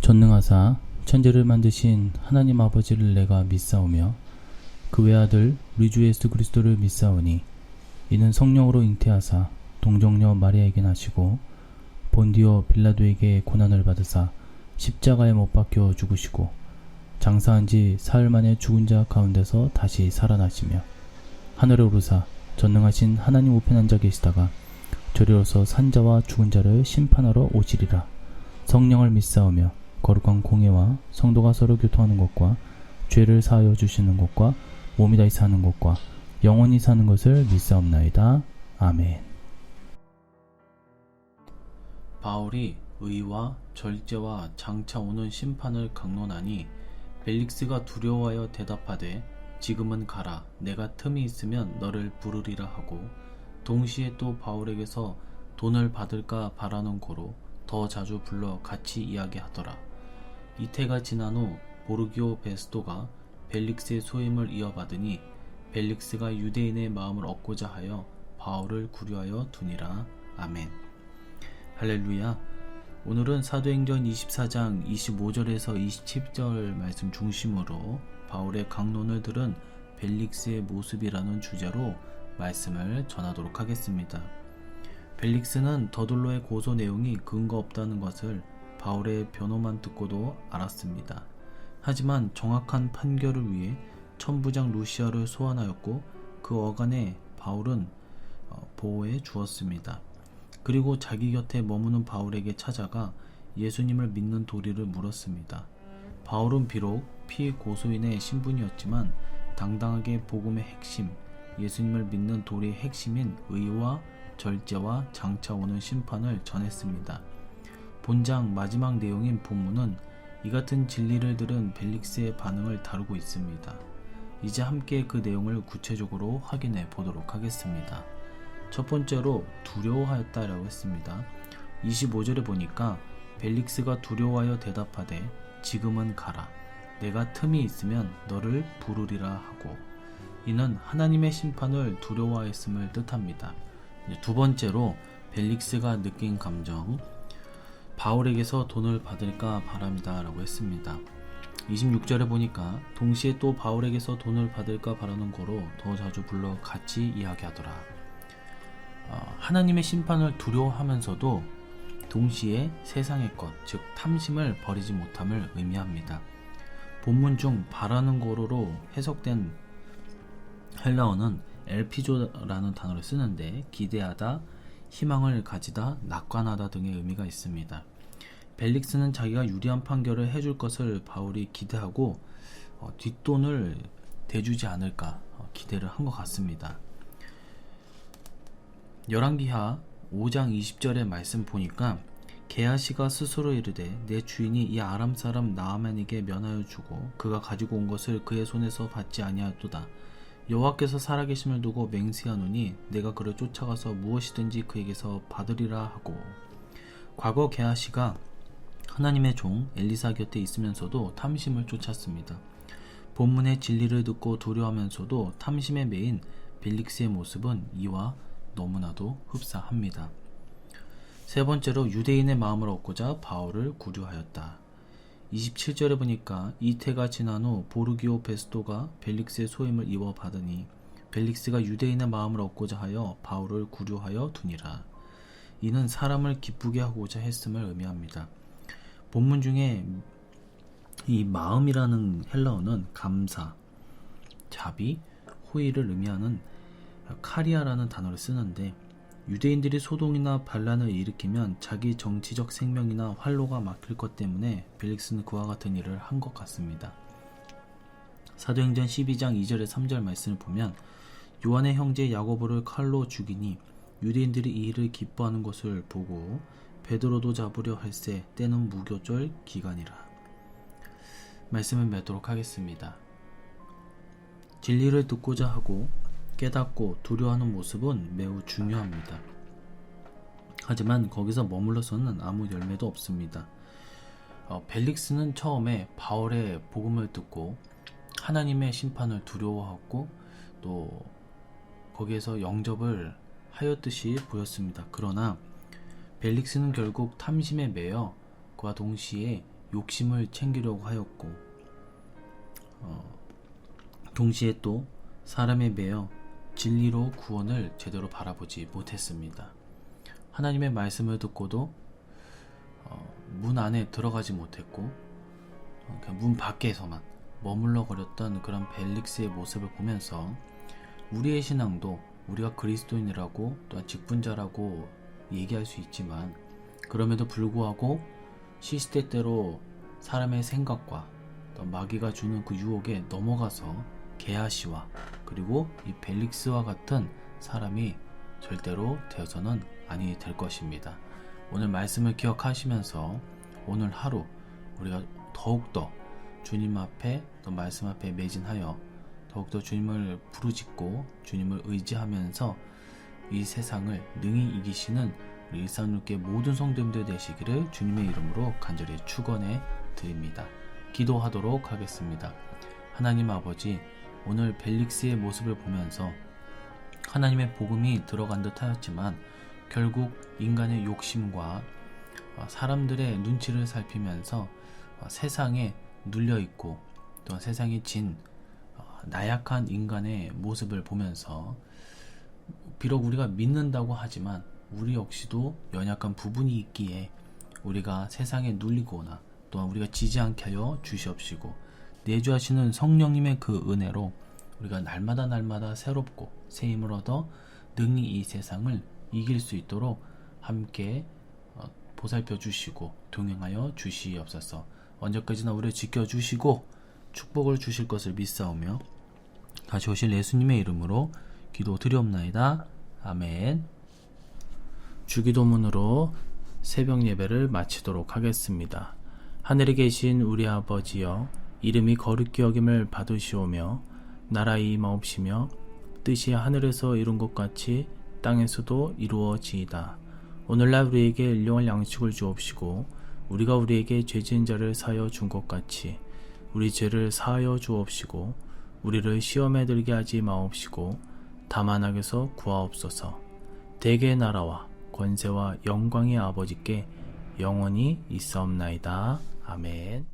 전능하사 천지를 만드신 하나님 아버지를 내가 믿사오며 그 외아들 우리 주 예수 그리스도를 믿사오니 이는 성령으로 잉태하사 동정녀 마리아에게 나시고 본디오 빌라도에게 고난을 받으사 십자가에 못 박혀 죽으시고 장사한 지 사흘 만에 죽은 자 가운데서 다시 살아나시며 하늘에 오르사 전능하신 하나님 우편에 앉아 계시다가 저리로서 산자와 죽은 자를 심판하러 오시리라. 성령을 믿사오며 거룩한 공예와 성도가 서로 교통하는 것과 죄를 사하여 주시는 것과 몸이 다시 사는 것과 영원히 사는 것을 믿사옵나이다. 아멘. 바울이 의와 절제와 장차 오는 심판을 강론하니 벨릭스가 두려워하여 대답하되 지금은 가라. 내가 틈이 있으면 너를 부르리라 하고 동시에 또 바울에게서 돈을 받을까 바라는 고로 더 자주 불러 같이 이야기하더라. 이태가 지난 후 보르기오 베스도가 벨릭스의 소임을 이어받으니 벨릭스가 유대인의 마음을 얻고자 하여 바울을 구류하여 두니라. 아멘. 할렐루야. 오늘은 사도행전 24장 25절에서 27절 말씀 중심으로 바울의 강론을 들은 벨릭스의 모습이라는 주제로 말씀을 전하도록 하겠습니다. 벨릭스는 더둘로의 고소 내용이 근거 없다는 것을 바울의 변호만 듣고도 알았습니다. 하지만 정확한 판결을 위해 천부장 루시아를 소환하였고 그 어간에 바울은 보호해 주었습니다. 그리고 자기 곁에 머무는 바울에게 찾아가 예수님을 믿는 도리를 물었습니다. 바울은 비록 피고소인의 신분이었지만 당당하게 복음의 핵심, 예수님을 믿는 도리의 핵심인 의와 절제와 장차 오는 심판을 전했습니다. 본장 마지막 내용인 본문은 이 같은 진리를 들은 벨릭스의 반응을 다루고 있습니다. 이제 함께 그 내용을 구체적으로 확인해 보도록 하겠습니다. 첫 번째로 두려워하였다라고 했습니다. 25절에 보니까 벨릭스가 두려워하여 대답하되 지금은 가라. 내가 틈이 있으면 너를 부르리라 하고 이는 하나님의 심판을 두려워하였음을 뜻합니다. 두 번째로 벨릭스가 느낀 감정, 바울에게서 돈을 받을까 바랍니다 라고 했습니다. 26절에 보니까 동시에 또 바울에게서 돈을 받을까 바라는 거로 더 자주 불러 같이 이야기하더라. 하나님의 심판을 두려워하면서도 동시에 세상의 것, 즉 탐심을 버리지 못함을 의미합니다. 본문 중 바라는 거로로 해석된 헬라어는 엘피조라는 단어를 쓰는데 기대하다, 희망을 가지다, 낙관하다 등의 의미가 있습니다. 벨릭스는 자기가 유리한 판결을 해줄 것을 바울이 기대하고 뒷돈을 대주지 않을까 기대를 한 것 같습니다. 열왕기하 5장 20절의 말씀 보니까 게하시가 스스로 이르되 내 주인이 이 아람 사람 나아만에게 면하여 주고 그가 가지고 온 것을 그의 손에서 받지 아니하였도다. 여호와께서 살아계심을 두고 맹세하노니 내가 그를 쫓아가서 무엇이든지 그에게서 받으리라 하고, 과거 게하시가 하나님의 종 엘리사 곁에 있으면서도 탐심을 쫓았습니다. 본문의 진리를 듣고 두려워하면서도 탐심에 매인 벨릭스의 모습은 이와 너무나도 흡사합니다. 세 번째로 유대인의 마음을 얻고자 바울을 구류하였다. 27절에 보니까 이태가 지난 후 보르기오 베스도가 벨릭스의 소임을 이어받으니 벨릭스가 유대인의 마음을 얻고자 하여 바울을 구류하여 두니라. 이는 사람을 기쁘게 하고자 했음을 의미합니다. 본문 중에 이 마음이라는 헬라어는 감사, 자비, 호의를 의미하는 카리아라는 단어를 쓰는데 유대인들이 소동이나 반란을 일으키면 자기 정치적 생명이나 활로가 막힐 것 때문에 벨릭스는 그와 같은 일을 한 것 같습니다. 사도행전 12장 2절에 3절 말씀을 보면 요한의 형제 야고보를 칼로 죽이니 유대인들이 이 일을 기뻐하는 것을 보고 베드로도 잡으려 할세 때는 무교절 기간이라. 말씀을 맺도록 하겠습니다. 진리를 듣고자 하고 깨닫고 두려워하는 모습은 매우 중요합니다. 하지만 거기서 머물러서는 아무 열매도 없습니다. 벨릭스는 처음에 바울의 복음을 듣고 하나님의 심판을 두려워하고 또 거기에서 영접을 하였듯이 보였습니다. 그러나 벨릭스는 결국 탐심에 매여 그와 동시에 욕심을 챙기려고 하였고 동시에 또 사람에 매여 진리로 구원을 제대로 바라보지 못했습니다. 하나님의 말씀을 듣고도 문 안에 들어가지 못했고 그냥 문 밖에서만 머물러 거렸던 그런 벨릭스의 모습을 보면서 우리의 신앙도 우리가 그리스도인이라고 또한 직분자라고 얘기할 수 있지만 그럼에도 불구하고 시시때때로 사람의 생각과 또 마귀가 주는 그 유혹에 넘어가서 게하시와 그리고 이 벨릭스와 같은 사람이 절대로 되어서는 아니 될 것입니다. 오늘 말씀을 기억하시면서 오늘 하루 우리가 더욱더 주님 앞에 또 말씀 앞에 매진하여 더욱더 주님을 부르짖고 주님을 의지하면서 이 세상을 능히 이기시는 우리 일산육교회 모든 성도님들 되시기를 주님의 이름으로 간절히 축원해 드립니다. 기도하도록 하겠습니다. 하나님 아버지, 오늘 벨릭스의 모습을 보면서 하나님의 복음이 들어간 듯 하였지만 결국 인간의 욕심과 사람들의 눈치를 살피면서 세상에 눌려있고 또한 세상에 진 나약한 인간의 모습을 보면서 비록 우리가 믿는다고 하지만 우리 역시도 연약한 부분이 있기에 우리가 세상에 눌리거나 또한 우리가 지지 않게 하여 주시옵시고 내주하시는 성령님의 그 은혜로 우리가 날마다 새롭고 새 힘을 얻어 능히 이 세상을 이길 수 있도록 함께 보살펴 주시고 동행하여 주시옵소서. 언제까지나 우리를 지켜주시고 축복을 주실 것을 믿사오며 다시 오실 예수님의 이름으로 기도드리옵나이다. 아멘. 주기도문으로 새벽 예배를 마치도록 하겠습니다. 하늘에 계신 우리 아버지여, 이름이 거룩히 여김을 받으시오며 나라의 임하옵시며 뜻이 하늘에서 이룬 것 같이 땅에서도 이루어지이다. 오늘날 우리에게 일용할 양식을 주옵시고 우리가 우리에게 죄 지은 자를 사하여 준 것 같이 우리 죄를 사하여 주옵시고 우리를 시험에 들게 하지 마옵시고 다만 악에서 구하옵소서. 대개의 나라와 권세와 영광의 아버지께 영원히 있사옵나이다. 아멘.